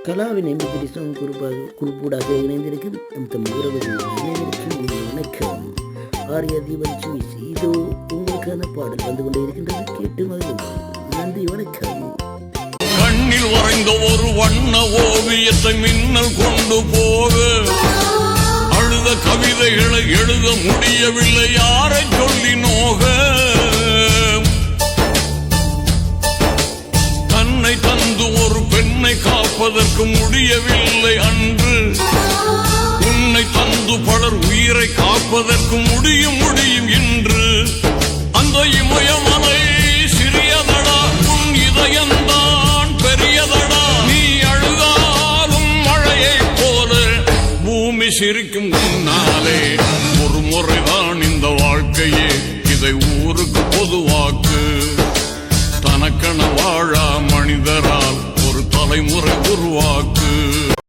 கலாவின் எம்பிபிடிசம் குறிப்பூடாக இணைந்திருக்கும் தம் உறவுகள் அனைவருக்கும் வணக்கம். ஆரிய தீபன் சுவிஸ் இதோ உங்களுக்கான பாடல் வந்து கொண்டே இருக்கின்றது, கேட்டு மகிழுங்கள். நன்றி, வணக்கம். கண்ணில் வரைந்த ஒரு வண்ண ஓவியத்தை மின்னல் கொண்டு போக அழுத கவிதைகளை எழுத முடியவில்லை, யாரை சொல்லி நோக. தன்னை தந்து ஒரு பெண்ணை காப்பதற்கு முடியவில்லை அன்று, உன்னை தந்து பலர் உயிரை காப்பதற்கு முடியும் இன்று. அந்த இமயமலை சிறியதடா, உன் இதயம்தான் பெரியதடா. நீ அழுதாலும் மழையைப் போல பூமி சிரிக்கும் முன்னாலே. ஒரு முறைதான் இந்த வாழ்க்கையே, இதை ஊருக்கு பொதுவாக்கு. தனக்கென வாழா மனிதரால் ஒரு தலைமுறை உருவாக்கு.